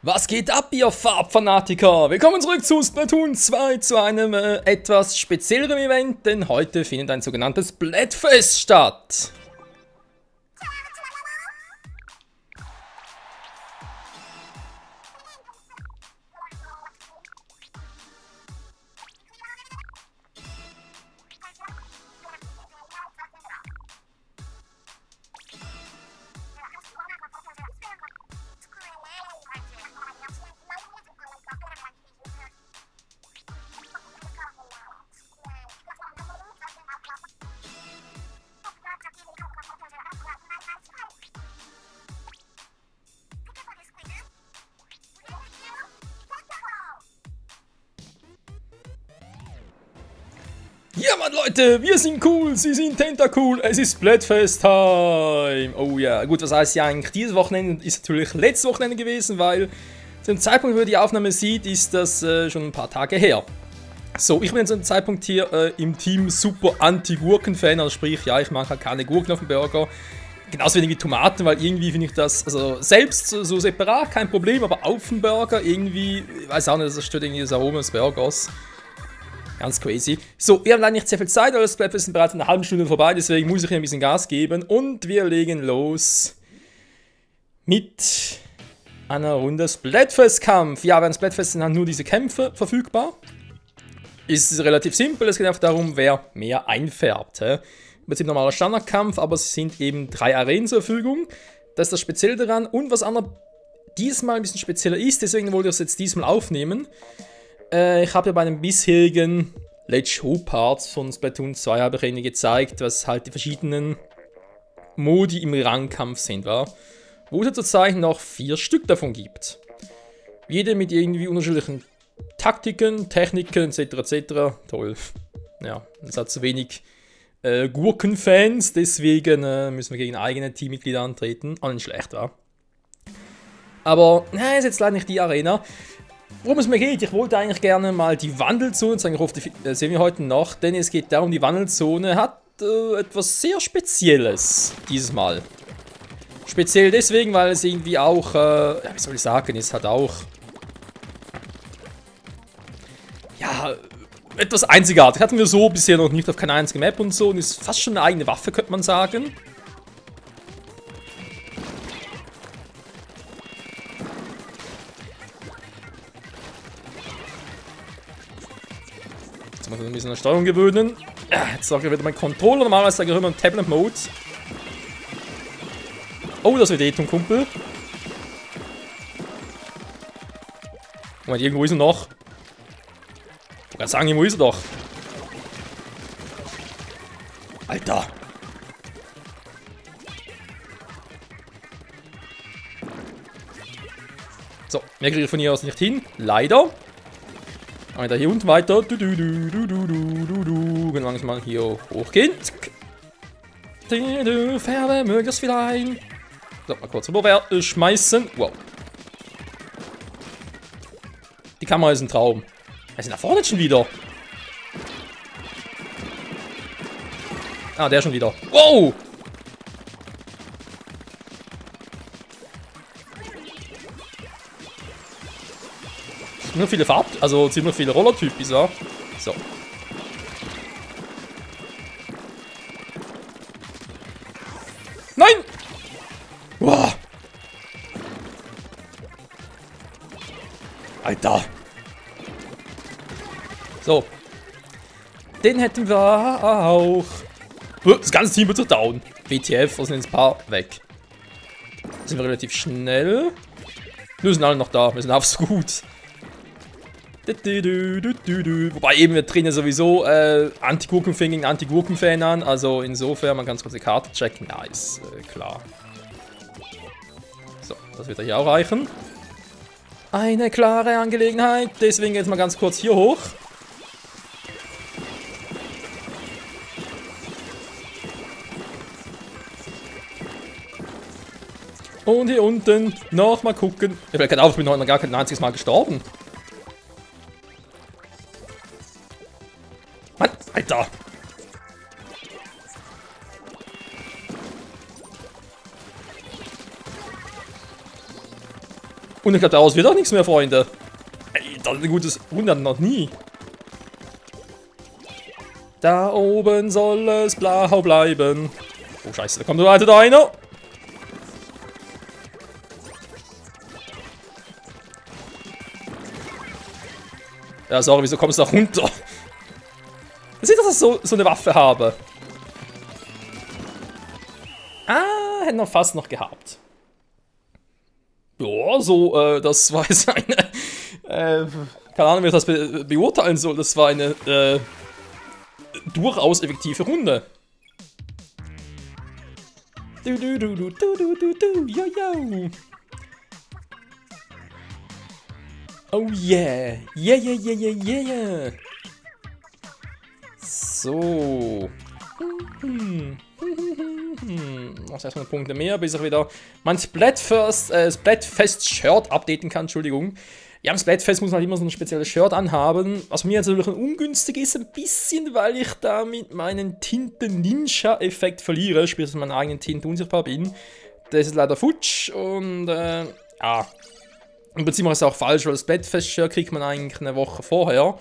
Was geht ab, ihr Farbfanatiker? Willkommen zurück zu Splatoon 2, zu einem etwas spezielleren Event, denn heute findet ein sogenanntes Splatfest statt. Ja, Mann, Leute, wir sind cool, sie sind Tentacool, es ist Splatfest-Time. Oh ja, gut, was heißt ja eigentlich, dieses Wochenende ist natürlich letztes Wochenende gewesen, weil zum Zeitpunkt, wo ihr die Aufnahme sieht, ist das schon ein paar Tage her. So, ich bin zu dem Zeitpunkt hier im Team Super Anti-Gurken-Fan, also sprich, ja, ich mag halt keine Gurken auf dem Burger. Genauso wenig wie Tomaten, weil irgendwie finde ich das, also selbst so separat kein Problem, aber auf dem Burger irgendwie, ich weiß auch nicht, das stört irgendwie das Aroma des Burgers. Ganz crazy. So, wir haben leider nicht sehr viel Zeit, aber das Splatfest ist bereits eine halbe Stunde vorbei, deswegen muss ich hier ein bisschen Gas geben. Und wir legen los mit einer Runde Splatfest-Kampf. Ja, beim Splatfest sind halt nur diese Kämpfe verfügbar. Ist relativ simpel, es geht einfach darum, wer mehr einfärbt. Im Prinzip normaler Standardkampf, aber es sind eben 3 Arenen zur Verfügung. Das ist das Spezielle daran. Und was anderes diesmal ein bisschen spezieller ist, deswegen wollte ich es jetzt diesmal aufnehmen. Ich habe ja bei den bisherigen Let's Show Parts von Splatoon 2 habe ich Ihnen gezeigt, was halt die verschiedenen Modi im Rangkampf sind, war. Wo es zurzeit noch 4 Stück davon gibt. Jede mit irgendwie unterschiedlichen Taktiken, Techniken etc. etc. Toll. Ja, es hat zu wenig Gurkenfans, deswegen müssen wir gegen eigene Teammitglieder antreten. Auch nicht schlecht, war. Aber, ist jetzt leider nicht die Arena. Worum es mir geht, ich wollte eigentlich gerne mal die Wandelzone zeigen, ich hoffe, das sehen wir heute noch, denn es geht darum, die Wandelzone hat etwas sehr Spezielles dieses Mal. Speziell deswegen, weil es irgendwie auch, ja, wie soll ich sagen, es hat auch, ja, etwas einzigartig. Hatten wir so bisher noch nicht auf keiner einzigen Map und so und ist fast schon eine eigene Waffe, könnte man sagen. Muss ich ein bisschen an Steuerung gewöhnen. Ja, jetzt sage ich wieder mein Controller. Normalerweise sage ich immer im Tablet-Mode. Oh, das wird eh tun, Kumpel. Moment, irgendwo ist er noch. Ich kann sagen, irgendwo ist er doch. Alter. So, mehr kriege ich von hier aus nicht hin. Leider. Weiter hier unten weiter. Können wir mal hier hochgehen. Färbe, möglichst viel ein. So, mal kurz rüber schmeißen. Wow. Die Kamera ist ein Traum. Was ist denn da vorne schon wieder? Ah, der schon wieder. Wow! Nur viele also ziemlich viele Rollertypen, ja. So. Nein! Wow. Alter. So. Den hätten wir auch. Das ganze Team wird so down. WTF, was sind jetzt ein paar weg. Da sind wir relativ schnell. Wir sind alle noch da, wir sind absolut gut. Wobei eben wir drehen ja sowieso Anti-Gurken-Fan gegen Anti-Gurken-Fan an, also insofern man ganz kurz die Karte checken, ja, ist klar. So, das wird ja hier auch reichen. Eine klare Angelegenheit, deswegen jetzt mal ganz kurz hier hoch. Und hier unten nochmal gucken. Ich will gerade auf, ich bin heute gar kein einziges Mal gestorben. Mann, Alter. Und ich glaube, daraus wird auch nichts mehr, Freunde. Ey, das ist ein gutes Runde noch nie. Da oben soll es blau bleiben. Oh, scheiße, da kommt da einer. Ja, sorry, wieso kommst du da runter? Man sieht, dass ich so eine Waffe habe. Ah, hätten wir fast noch gehabt. Ja, so, das war jetzt eine, keine Ahnung, wie ich das beurteilen soll. Das war eine, durchaus effektive Runde. Du, yo, yo. Oh yeah. Yeah. So. Noch 600 Punkte mehr, bis ich wieder mein Splatfest-Shirt updaten kann, Entschuldigung. Ja, am Splatfest muss man halt immer so ein spezielles Shirt anhaben, was mir jetzt natürlich ungünstig ist, ein bisschen, weil ich damit meinen Tinten-Ninja-Effekt verliere, sprich, dass ich meinen eigenen Tinten unsichtbar bin. Das ist leider futsch und, ja. Im Prinzip ist es auch falsch, weil das Splatfest-Shirt kriegt man eigentlich eine Woche vorher.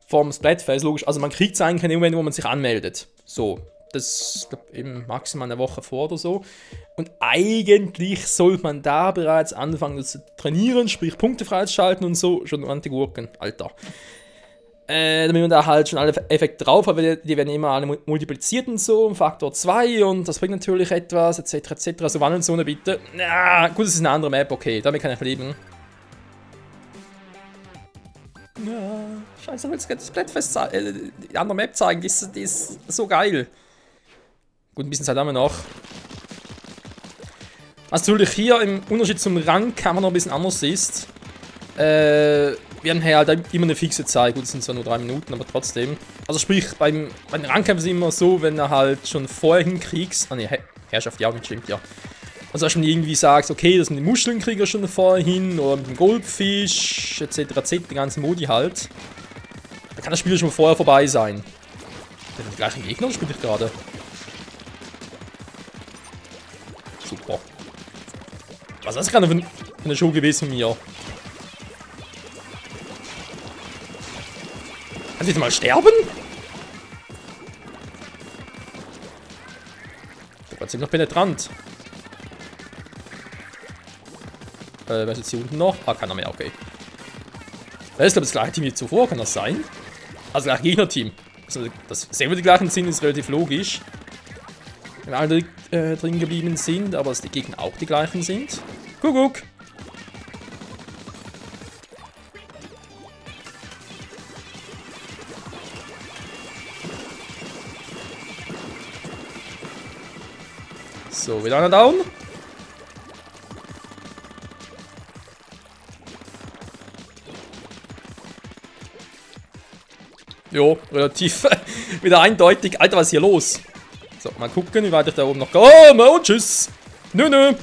Vom Splatfest, logisch. Also man kriegt es eigentlich in dem Moment, wo man sich anmeldet. So. Das ist eben maximal eine Woche vor oder so. Und eigentlich sollte man da bereits anfangen zu trainieren, sprich Punkte freischalten und so. Schon Anti-Gurken, Alter. Damit man da halt schon alle Effekte drauf hat, weil die werden immer alle multipliziert und so, Faktor 2 und das bringt natürlich etwas, etc. So Wandelzone bitte. Ja, gut, das ist eine andere Map, okay, damit kann ich leben. Ja, scheiße, ich will das Splatfest die andere Map zeigen, die ist so geil. Gut, ein bisschen Zeit haben wir noch. Was natürlich hier im Unterschied zum Rangkammer noch ein bisschen anders ist, wir haben halt immer eine fixe Zeit. Gut, das sind zwar nur 3 Minuten, aber trotzdem. Also sprich, beim Rangkampf ist es immer so, wenn er halt schon vorher hinkriegst. Ah ne, Herrschaft, ja, stimmt, ja. Also dass du irgendwie sagst, okay, das mit den Muscheln kriege ich schon vorher hin, oder mit dem Goldfisch, etc., die ganzen Modi halt. Da kann das Spiel schon vorher vorbei sein. Der hat den gleichen Gegner, spiele ich gerade. Super. Was ist das gerade für eine Show gewesen von mir? Kannst du jetzt mal sterben? Der war ziemlich noch penetrant. Was ist jetzt hier unten noch? Ah, keiner mehr, okay. Das ist, glaube ich, das gleiche Team wie zuvor, kann das sein? Also, gleich Gegnerteam. Also, dass selber die gleichen sind, ist relativ logisch. Wenn alle drin geblieben sind, aber dass die Gegner auch die gleichen sind. Kuckuck! So, wieder einer down. Jo, relativ wieder eindeutig. Alter, was ist hier los? So, mal gucken, wie weit ich da oben noch... Oh, und tschüss! Nö.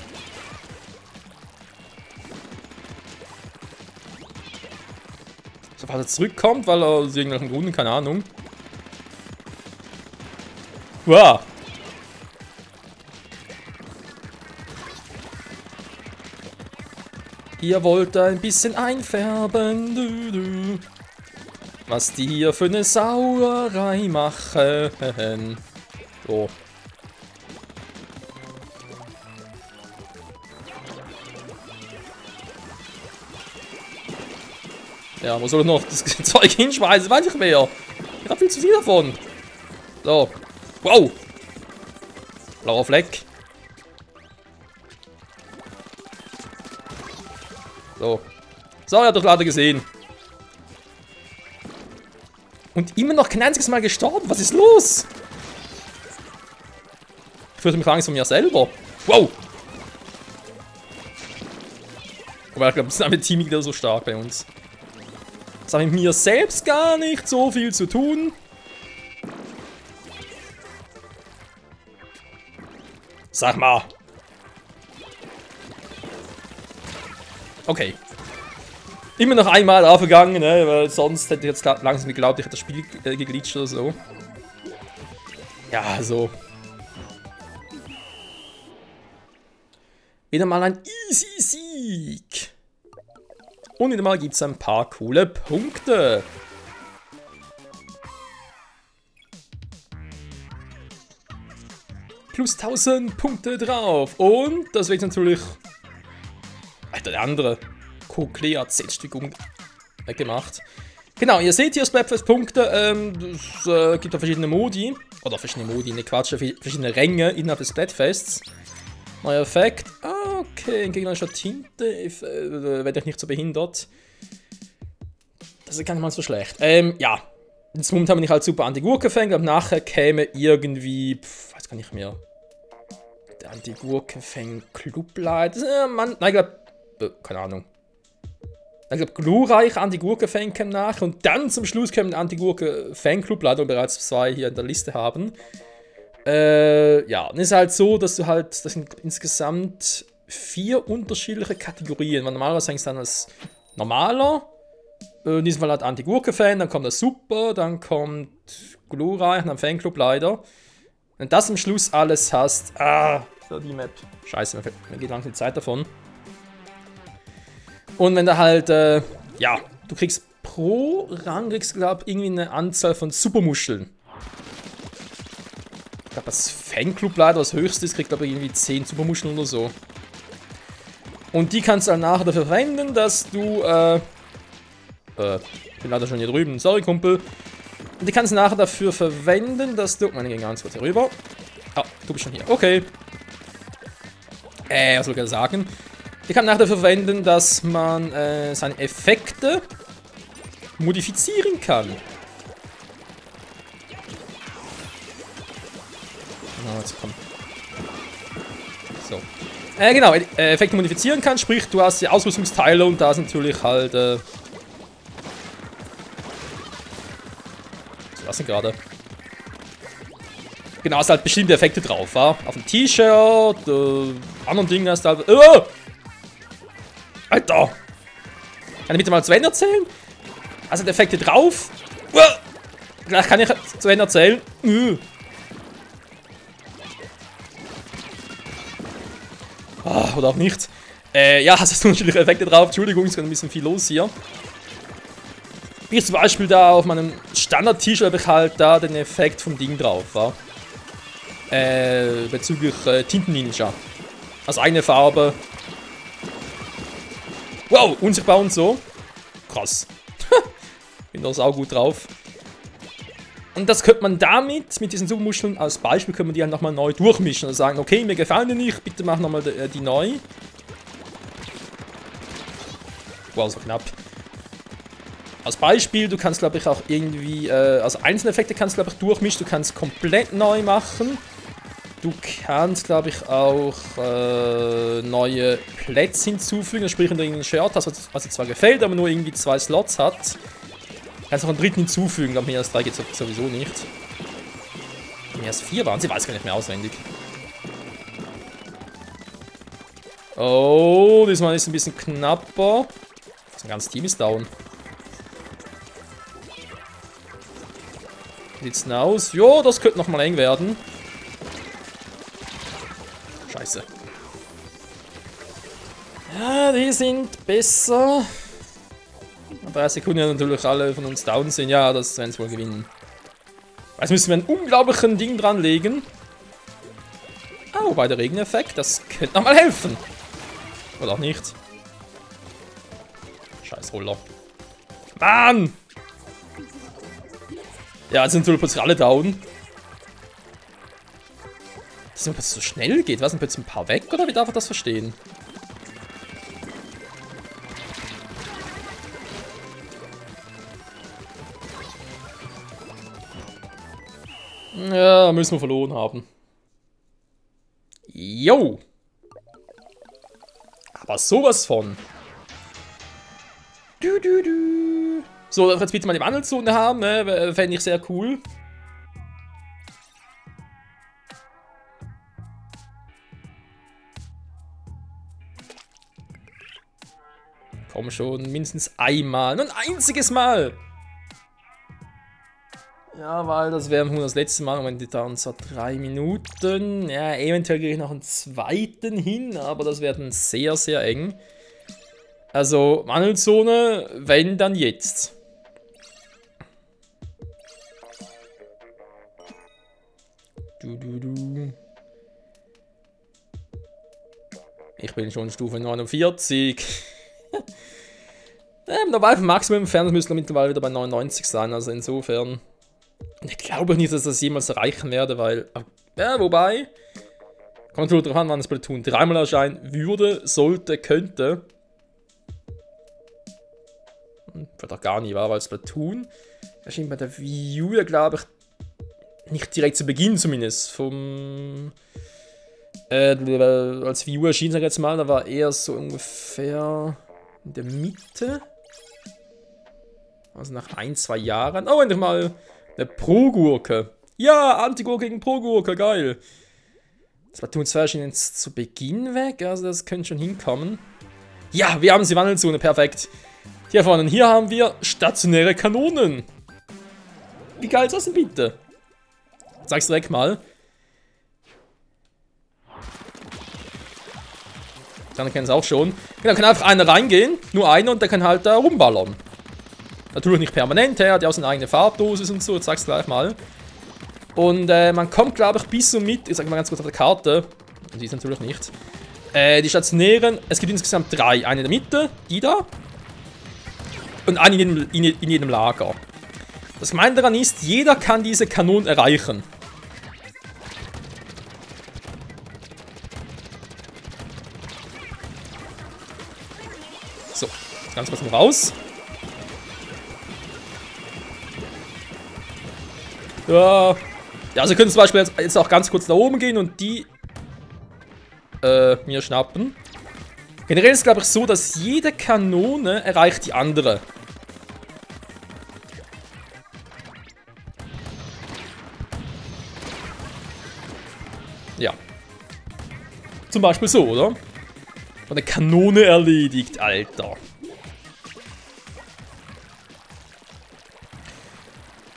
So, falls er zurückkommt, weil er aus irgendwelchen Gründen, keine Ahnung. Wow. Ihr wollt ein bisschen einfärben, was die hier für eine Sauerei machen. So. Ja, wo soll ich noch das Zeug hinschmeißen? Weiß ich mehr. Ich hab viel zu viel davon. So. Wow. Blauer Fleck. So. So, er hat doch leider gesehen. Und immer noch kein einziges Mal gestorben. Was ist los? Ich fürchte mich langsam mir selber. Wow. Aber ich glaube, das ist ein Team wieder so stark bei uns. Das hat mit mir selbst gar nicht so viel zu tun. Sag mal. Okay. Immer noch einmal aufgegangen, ne? Weil sonst hätte ich jetzt langsam geglaubt, ich hätte das Spiel geglitscht oder so. Ja, so. Wieder mal ein easy Sieg. Und wieder mal gibt es ein paar coole Punkte. Plus 1000 Punkte drauf. Und das wird natürlich... Alter, der andere. Cochlea 10 Stück weggemacht. Genau, ihr seht hier Splatfest-Punkte. Es gibt auch verschiedene Modi. Oder verschiedene Modi, ne Quatsch, verschiedene Ränge innerhalb des Splatfests. Neuer Effekt. Okay, in gegnerischer Tinte werde ich nicht so behindert. Das ist gar nicht mal so schlecht. Ja. Jetzt momentan bin ich halt super Anti-Gurke-Fan. Ich glaube, nachher käme irgendwie... weiß gar nicht mehr. Der Anti-Gurke-Fan-Clublight. Nein, ich glaube... keine Ahnung. Ich glaube, glorreich Anti-Gurke-Fan käme nach. Und dann zum Schluss käme der Anti-Gurke-Fan-Club, leider wir bereits 2 hier in der Liste haben. Ja, und es ist halt so, dass du halt... Das sind insgesamt 4 unterschiedliche Kategorien. Weil normalerweise fängst du dann als normaler... in diesem Fall halt Anti-Gurke-Fan, dann kommt das Super, dann kommt glorreich, dann Fanclub leider. Wenn das am Schluss alles hast, für die Map. Scheiße, mir geht langsam die Zeit davon. Und wenn du halt, ja, du kriegst pro Rang, glaube ich, irgendwie eine Anzahl von Supermuscheln. Ich glaube, das Fanclub leider, das höchste ist, kriegt glaube ich irgendwie 10 Supermuscheln oder so. Und die kannst du dann nachher dafür verwenden, dass du, ich bin leider schon hier drüben. Sorry, Kumpel. Und die kannst du nachher dafür verwenden, dass du... Meine, gehen ganz kurz hier rüber. Ah, du bist schon hier. Okay. Was soll ich sagen? Die kann nachher dafür verwenden, dass man seine Effekte modifizieren kann. Oh, jetzt komm. So. Genau, Effekte modifizieren kann, sprich, du hast die Ausrüstungsteile und da ist natürlich halt, was denn gerade? Genau, hast halt bestimmte Effekte drauf, wa? Auf dem T-Shirt, anderen Dingen hast du halt... Alter! Kann ich bitte mal zu Ende erzählen? Hast halt Effekte drauf? Gleich kann ich zu Ende erzählen. Oder auch nicht. Ja, hast du unterschiedliche Effekte drauf. Entschuldigung, ist gerade ein bisschen viel los hier. Wie zum Beispiel da auf meinem Standard-T-Shirt habe ich halt da den Effekt vom Ding drauf, wa? Bezüglich Tinten-Ninja. Also eigene Farbe. Wow, unsichtbar und so. Krass. Bin da auch gut drauf. Und das könnte man damit, mit diesen Supermuscheln, als Beispiel können wir die halt nochmal neu durchmischen. Also sagen, okay, mir gefallen die nicht, bitte mach nochmal die neu. Wow, so knapp. Als Beispiel, du kannst, glaube ich, auch irgendwie, also einzelne Effekte kannst du, glaube ich, durchmischen, du kannst komplett neu machen. Du kannst, glaube ich, auch neue Plätze hinzufügen, sprich, wenn du irgendein Shirt hast, was dir zwar gefällt, aber nur irgendwie 2 Slots hat. Kannst auch einen dritten hinzufügen, glaube mehr als 3 geht sowieso nicht. Mehr als 4 waren sie, weiß gar nicht mehr auswendig. Oh, diesmal ist es ein bisschen knapper. Das ganze Team ist down. Wie sieht's denn aus? Jo, das könnte nochmal eng werden. Scheiße. Ja, die sind besser. 3 Sekunden ja natürlich alle von uns down sind. Ja, das werden sie wohl gewinnen. Jetzt müssen wir einen unglaublichen Ding dran legen. Oh, bei der Regeneffekt, das könnte nochmal helfen. Oder auch nicht. Scheiß Roller. Mann! Ja, jetzt sind natürlich plötzlich alle down. Dass es plötzlich so schnell geht. Was, sind plötzlich ein paar weg? Oder wie darf ich das verstehen? Ja, müssen wir verloren haben. Jo! Aber sowas von. So, jetzt bitte mal die Wandelzone haben, ne? Fände ich sehr cool. Komm schon, mindestens einmal. Nur ein einziges Mal! Ja, weil das wäre das letzte Mal. Moment, die dauern so 3 Minuten. Ja, eventuell kriege ich noch einen zweiten hin, aber das wäre dann sehr, sehr eng. Also, Wandelzone, wenn, dann jetzt. Ich bin schon Stufe 49. Dabei vom Maximum entfernt müssen wir mittlerweile wieder bei 99 sein, also insofern. Ich glaube nicht, dass ich das jemals erreichen werde, weil. Ja, wobei. Kommt nur darauf an, wann das Splatoon 3-mal erscheinen würde, sollte, könnte. Wird auch gar nicht wahr, weil Splatoon erschien bei der Wii U, glaube ich, nicht direkt zu Beginn zumindest. Vom. Als Wii U erschien, sag ich jetzt mal, da war eher so ungefähr in der Mitte. Also nach 1-2 Jahren. Oh, endlich mal eine Pro-Gurke. Ja, Anti-Gurke gegen Pro-Gurke, geil. Splatoon 2 erschien jetzt zu Beginn weg, also das könnte schon hinkommen. Ja, wir haben die Wandelzone, perfekt. Hier vorne, hier haben wir stationäre Kanonen. Wie geil ist das denn bitte? Sag's direkt mal. Dann kennen es auch schon. Genau, kann einfach einer reingehen, nur einer, und der kann halt da rumballern. Natürlich nicht permanent, er hat ja auch seine eigene Farbdosis und so, ich sag's gleich mal. Und man kommt, glaube ich, bis und mit, ich sag mal ganz kurz auf der Karte, die ist natürlich nicht, die stationären, es gibt insgesamt 3. Eine in der Mitte, die da, und eine in jedem Lager. Das Gemeine daran ist, jeder kann diese Kanonen erreichen. So, ganz kurz mal raus. Ja, also wir können zum Beispiel jetzt auch ganz kurz da oben gehen und die mir schnappen. Generell ist es, glaube ich, so, dass jede Kanone erreicht die andere. Ja. Zum Beispiel so, oder? Eine Kanone erledigt, Alter.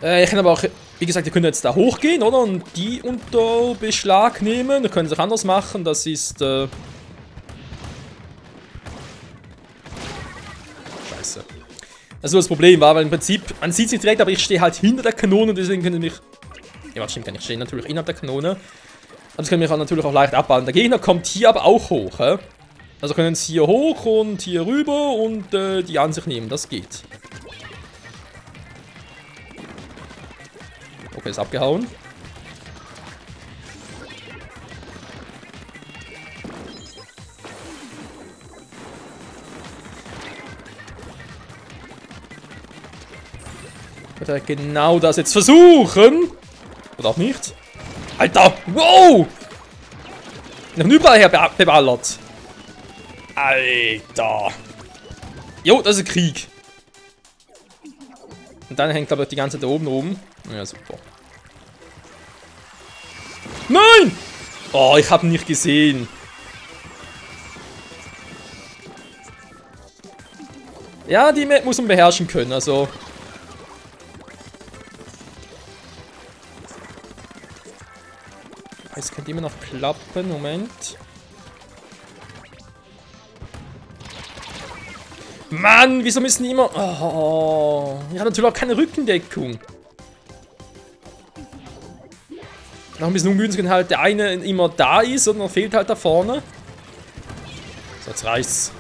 Ich kann aber auch, wie gesagt, ihr könnt jetzt da hochgehen, oder? Und die unter Beschlag nehmen. Ihr könnt es auch anders machen. Das ist, Scheiße. Also das Problem war, weil im Prinzip, man sieht es nicht direkt, aber ich stehe halt hinter der Kanone, deswegen könnt ihr mich... Ja, was stimmt gar nicht, ich stehe natürlich innerhalb der Kanone. Aber das können wir natürlich auch leicht abbauen. Der Gegner kommt hier aber auch hoch, hä? Also können es hier hoch und hier rüber und die an sich nehmen, das geht. Okay, ist abgehauen. Wird er genau das jetzt versuchen? Oder auch nicht? Alter! Wow! Ich hab überall her beballert. Alter! Jo, das ist ein Krieg. Und dann hängt aber die ganze Zeit da oben. Ja, super. Nein! Oh, ich habe ihn nicht gesehen. Ja, die Map muss man beherrschen können, also. Es könnte immer noch klappen, Moment. Mann, wieso müssen die immer... Oh, ich habe natürlich auch keine Rückendeckung. Noch ein bisschen ungünstig, wenn halt der eine immer da ist und noch fehlt halt da vorne. So, jetzt reicht's.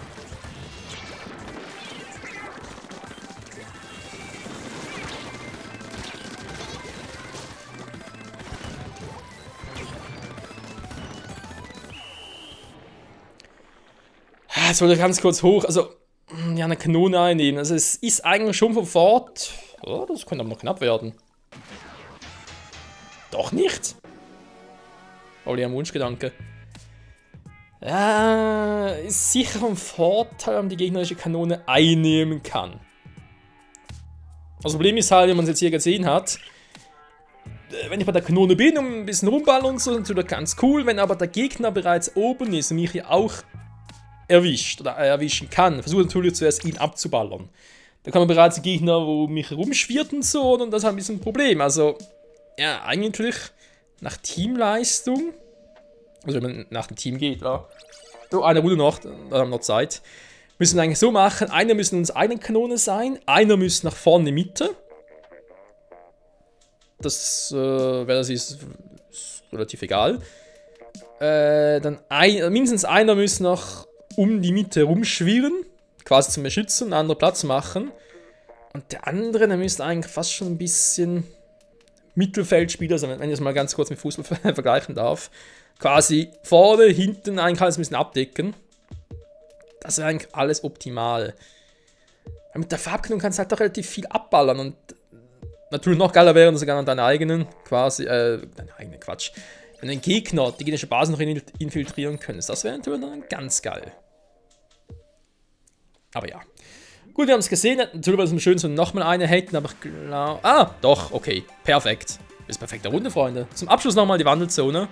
Jetzt wollte ich ganz kurz hoch, also, ja, eine Kanone einnehmen. Also es ist eigentlich schon von Fort. Oh, das könnte aber noch knapp werden. Doch nicht. Oh, der Wunschgedanke. Ja, ist sicher ein Vorteil, wenn man die gegnerische Kanone einnehmen kann. Das Problem ist halt, wenn man es jetzt hier gesehen hat, wenn ich bei der Kanone bin und ein bisschen rumballern und so, ist natürlich ganz cool. Wenn aber der Gegner bereits oben ist und mich hier auch erwischt oder erwischen kann, versuche natürlich zuerst ihn abzuballern. Da kann man bereits die Gegner, wo mich herumschwirrt und so, und das ist ein bisschen ein Problem. Also, ja, eigentlich nach Teamleistung, also wenn man nach dem Team geht, ja. So, eine Runde noch, da haben wir noch Zeit. Müssen wir eigentlich so machen, einer müssen unsere eigene Kanone sein, einer muss nach vorne in die Mitte. Das, wer das ist relativ egal. Dann mindestens einer muss noch um die Mitte rumschwirren, quasi zum Beschützen, einen anderen Platz machen. Und der andere, der müsste eigentlich fast schon ein bisschen Mittelfeldspieler, also wenn ich das mal ganz kurz mit Fußball vergleichen darf. Quasi vorne, hinten eigentlich alles ein bisschen abdecken. Das wäre eigentlich alles optimal. Weil mit der Farbkanone kannst du halt doch relativ viel abballern und natürlich noch geiler wäre, sogar an deinen eigenen, quasi, deinen eigenen Quatsch. Wenn den Gegner, die gegnerische Basis noch infiltrieren könntest. Das wäre natürlich dann ganz geil. Aber ja. Gut, wir haben es gesehen. Natürlich wäre es schön, wenn wir nochmal eine hätten, aber ich glaube... Ah, doch, okay. Perfekt. Das ist eine perfekte Runde, Freunde. Zum Abschluss nochmal die Wandelzone.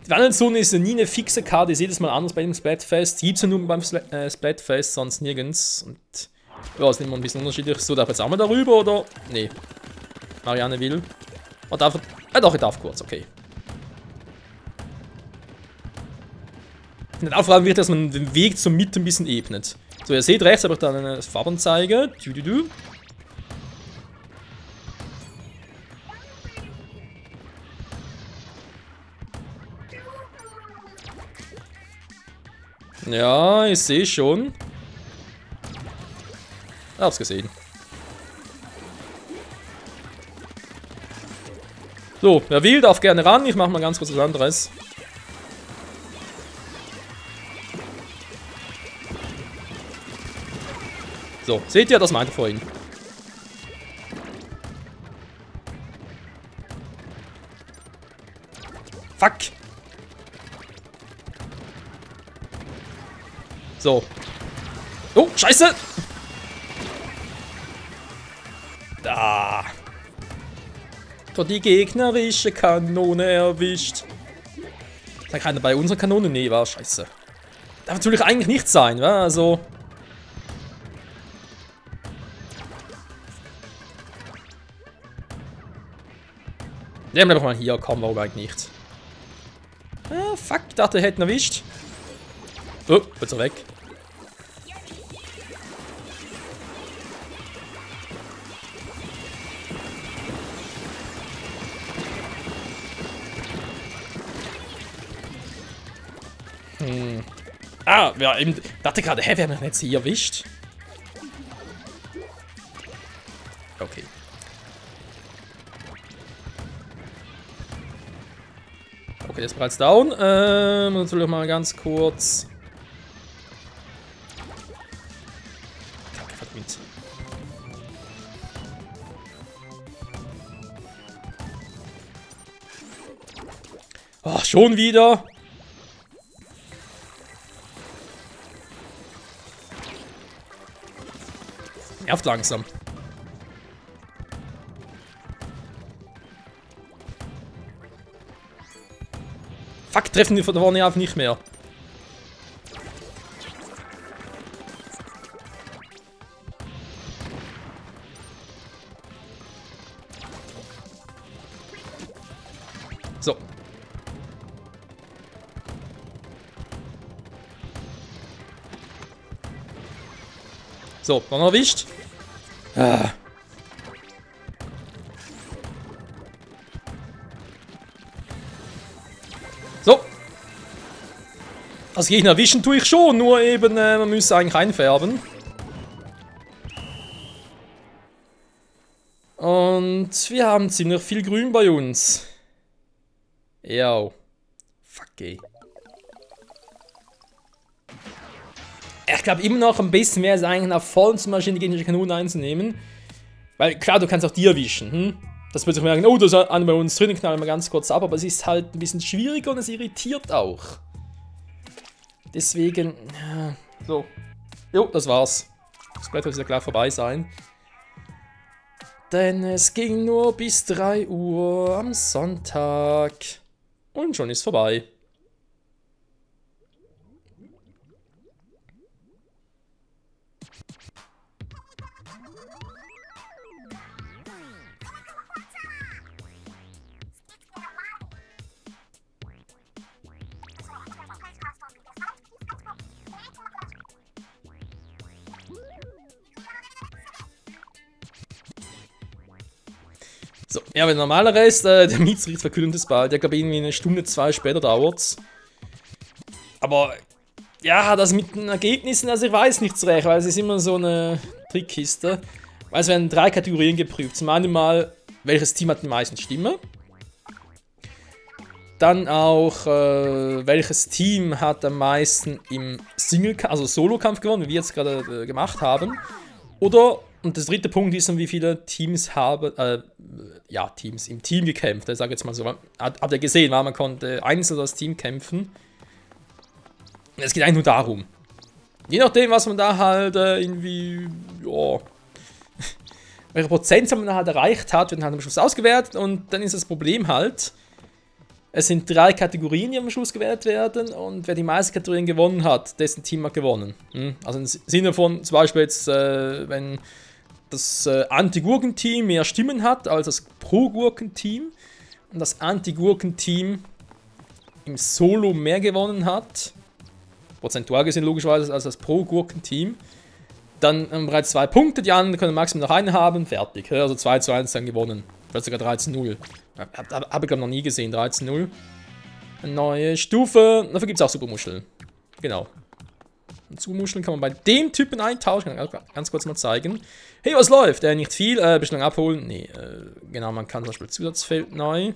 Die Wandelzone ist ja nie eine fixe Karte, ist jedes Mal anders bei dem Splatfest. Die gibt es ja nur beim Splatfest, sonst nirgends. Und ja, ist immer ein bisschen unterschiedlich. So, darf jetzt auch mal darüber, oder? Nee. Marianne will. Oh, darf er... doch, er darf kurz, okay. Und auch wird, dass man den Weg zur Mitte ein bisschen ebnet. So, ihr seht rechts, habe ich dann eine Farbanzeige. Ja, ich sehe schon. Ich hab's gesehen. So, wer will, darf gerne ran. Ich mache mal ganz kurz was anderes. So, seht ihr, das meinte vorhin. Fuck. So. Oh, scheiße. Da. Doch die gegnerische Kanone erwischt. Da kann er bei unserer Kanone? Nee, war scheiße. Darf natürlich eigentlich nicht sein, wa? Also... Ja, bleib doch mal hier, komm, warum eigentlich nicht? Ah, fuck, ich dachte, wir hätten erwischt. Oh, jetzt er weg. Ah, ja, eben, dachte gerade, hä, wir haben jetzt hier erwischt. Okay. Okay, der ist bereits down. Natürlich mal ganz kurz. Kacke, verdammt. Oh, schon wieder. Nervt langsam. Fuck, treffen die von vorne auf nicht mehr. So. So, war noch erwischt. Ah. So. Also Gegner erwischen tue ich schon, nur eben, man müsste eigentlich einfärben. Und wir haben ziemlich viel Grün bei uns. Ja. Fuck, ey. Ich glaube immer noch am besten wäre es eigentlich nach vorne zum Beispiel die gegnerische Kanone einzunehmen. Weil klar, du kannst auch die erwischen. Hm? Das wird sich merken, oh, da ist einer bei uns drin, knallen wir ganz kurz ab, aber es ist halt ein bisschen schwieriger und es irritiert auch. Deswegen, ja, so. Jo, das war's. Das Blatt wird ja gleich vorbei sein. Denn es ging nur bis 3 Uhr am Sonntag. Und schon ist vorbei. So, ja, aber der normale Rest, der Mietsricht verkühlendes Ball, der glaube irgendwie eine Stunde, 2 später dauert's. Aber, ja, das mit den Ergebnissen, also ich weiß nicht so recht, weil es ist immer so eine Trickkiste. Weil es werden 3 Kategorien geprüft. Zum einen mal, welches Team hat die meisten Stimmen. Dann auch, welches Team hat am meisten im Single-Kampf, also Solo-Kampf gewonnen, wie wir jetzt gerade gemacht haben. Oder, und der dritte Punkt ist, wie viele Teams haben, ja, Teams im Team gekämpft. Ich sage jetzt mal so, habt ihr gesehen, weil man konnte einzeln das Team kämpfen. Es geht eigentlich nur darum. Je nachdem, was man da halt irgendwie, ja, welche Prozentzahl man da halt erreicht hat, wird halt am Schluss ausgewertet. Und dann ist das Problem halt, es sind 3 Kategorien, die am Schluss gewählt werden. Und wer die meisten Kategorien gewonnen hat, dessen Team hat gewonnen. Also im Sinne von, zum Beispiel jetzt, wenn das Anti-Gurken-Team mehr Stimmen hat als das Pro-Gurken-Team und das Anti-Gurken-Team im Solo mehr gewonnen hat, prozentual gesehen logischerweise als das Pro-Gurken-Team, dann bereits 2 Punkte, die anderen können maximal noch einen haben, fertig. Also 2:1 dann gewonnen. Vielleicht sogar 13:0. Hab ich glaube noch nie gesehen, 13:0. Eine neue Stufe, dafür gibt es auch Supermuscheln. Genau. Und Supermuscheln kann man bei dem Typen eintauschen, kann ich ganz kurz mal zeigen. Hey, was läuft? Nicht viel, Bestellung abholen. Nee, genau, man kann zum Beispiel Zusatzfeld neu.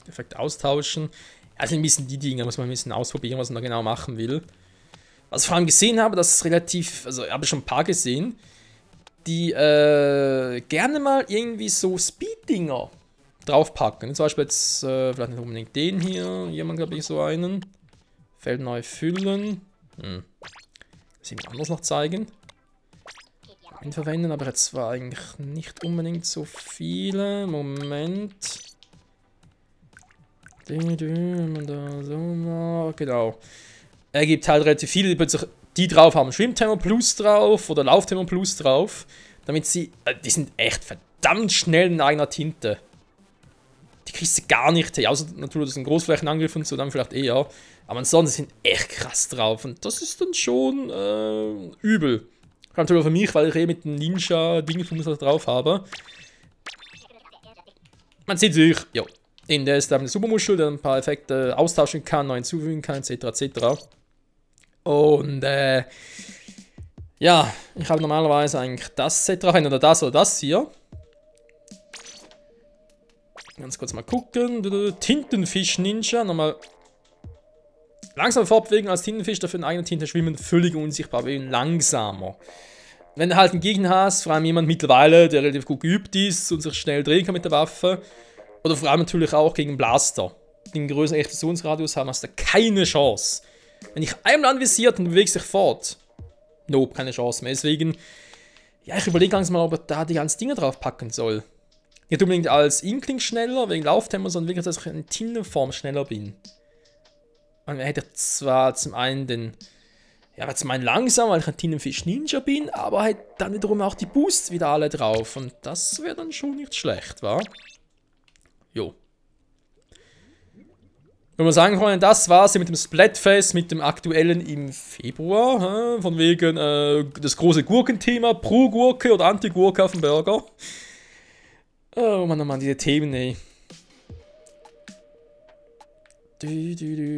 Effekt austauschen. Also ein bisschen die Dinge, muss man ein bisschen ausprobieren, was man da genau machen will. Was ich vor allem gesehen habe, das ist relativ, also habe ich schon ein paar gesehen, die gerne mal irgendwie so Speed-Dinger draufpacken. Zum Beispiel jetzt, vielleicht nicht unbedingt den hier, jemand glaube ich so einen. Feld neu füllen. Das jemand anders noch zeigen. Ihn verwenden, aber jetzt war eigentlich nicht unbedingt so viele. Moment. Wenn man da so macht, genau. Er gibt halt relativ viele, die plötzlich die drauf haben. Schwimmtempo Plus drauf oder Lauftempo Plus drauf. Damit sie, die sind echt verdammt schnell in eigener Tinte. Die kriegst du gar nicht her. Außer natürlich, das sind Großflächenangriff und so, dann vielleicht eher. Aber ansonsten sind echt krass drauf. Und das ist dann schon übel. Natürlich für mich, weil ich mit dem Ninja-Ding drauf habe. Man sieht sich, ja. In der ist da eine Supermuschel, der ein paar Effekte austauschen kann, neu hinzufügen kann, etc. etc. Und ja, ich habe normalerweise eigentlich das Set drauf, entweder das oder das hier. Ganz kurz mal gucken. Tintenfisch Ninja, nochmal langsam fortbewegen als Tintenfisch, dafür in eigener Tinte schwimmen, völlig unsichtbar, bewegen langsamer. Wenn du halt einen Gegner hast, vor allem jemand mittlerweile, der relativ gut geübt ist und sich schnell drehen kann mit der Waffe, oder vor allem natürlich auch gegen Blaster, die einen größeren Explosionsradius haben, hast du keine Chance. Wenn dich einmal anvisiert und du bewegst dich fort, nope, keine Chance mehr. Deswegen, ja, ich überlege langsam mal, ob ich da die ganzen Dinge drauf packen soll. Nicht unbedingt als Inkling schneller, wegen Lauftempo, sondern wirklich, dass ich in Tintenform schneller bin. Und er hätte zwar zum einen den, ja, zum einen langsam, weil ich ein Tintenfisch Ninja bin, aber halt dann wiederum auch die Boosts wieder alle drauf. Und das wäre dann schon nicht schlecht, wa? Jo. Wenn man sagen kann, das war's mit dem Splatfest, mit dem aktuellen im Februar. Von wegen das große Gurkenthema, Pro-Gurke oder Anti-Gurke auf dem Burger. Oh Mann, diese Themen, ey.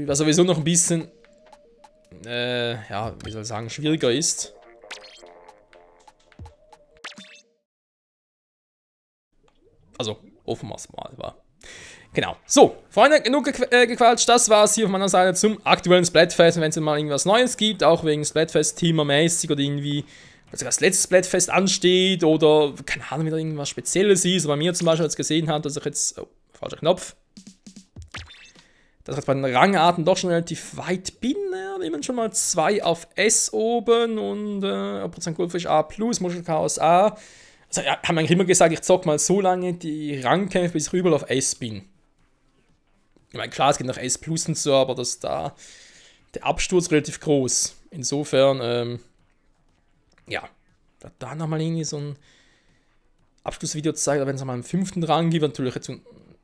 Was sowieso noch ein bisschen, ja, wie soll ich sagen, schwieriger ist. Also, hoffen wir es mal, war. Genau. So, Freunde, genug gequatscht. Das war's hier von meiner Seite zum aktuellen Splatfest. Wenn es mal irgendwas Neues gibt, auch wegen Splatfest-Thema-mäßig oder irgendwie, also das letzte Splatfest ansteht oder, keine Ahnung, wieder irgendwas Spezielles ist. Bei mir zum Beispiel jetzt gesehen hat, dass ich jetzt, oh, falscher Knopf, dass ich jetzt bei den Rangarten doch schon relativ weit bin. Ja, wir haben schon mal 2 auf S oben und Prozent Goldfisch A+, Muschelchaos A. Also, ja, haben eigentlich immer gesagt, ich zock mal so lange die Rangkämpfe, bis ich überall auf S bin. Ich meine, klar, es geht nach S Plus und so, aber das da der Absturz relativ groß. Insofern, ja, da nochmal irgendwie so ein Abschlussvideo zu zeigen, wenn es mal einen 5. Rang gibt, natürlich jetzt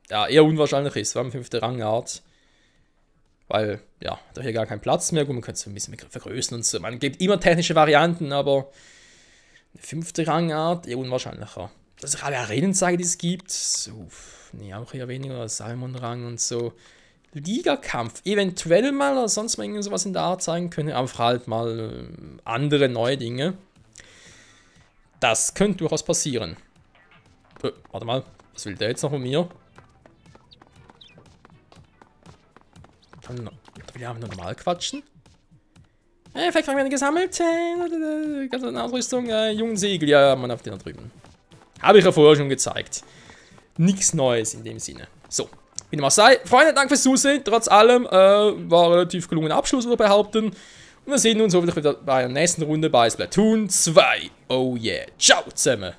ja, eher unwahrscheinlich ist, weil 5. Rangart. Weil, ja, da hier gar keinen Platz mehr, gut, man könnte es ein bisschen vergrößern und so. Man gibt immer technische Varianten, aber eine 5. Rangart eher unwahrscheinlicher. dass ich alle Arenen zeige, die es gibt. Nee, auch eher weniger. Salmon-Rang und so. Ligakampf. Eventuell mal oder sonst mal irgend sowas in der Art zeigen können. Aber halt mal andere neue Dinge. Das könnte durchaus passieren. Warte mal. Was will der jetzt noch von mir? Da will ich einfach nur normal quatschen. Vielleicht haben wir gesammelt. Ganze Ausrüstung. Jungen Segel. Ja, man auf den da drüben. Habe ich ja vorher schon gezeigt. Nichts Neues in dem Sinne. So. Wie dem auch sei. Freunde, danke fürs Zusehen. Trotz allem war ein relativ gelungener Abschluss, würde ich behaupten. Und wir sehen uns hoffentlich wieder bei der nächsten Runde bei Splatoon 2. Oh yeah. Ciao zusammen.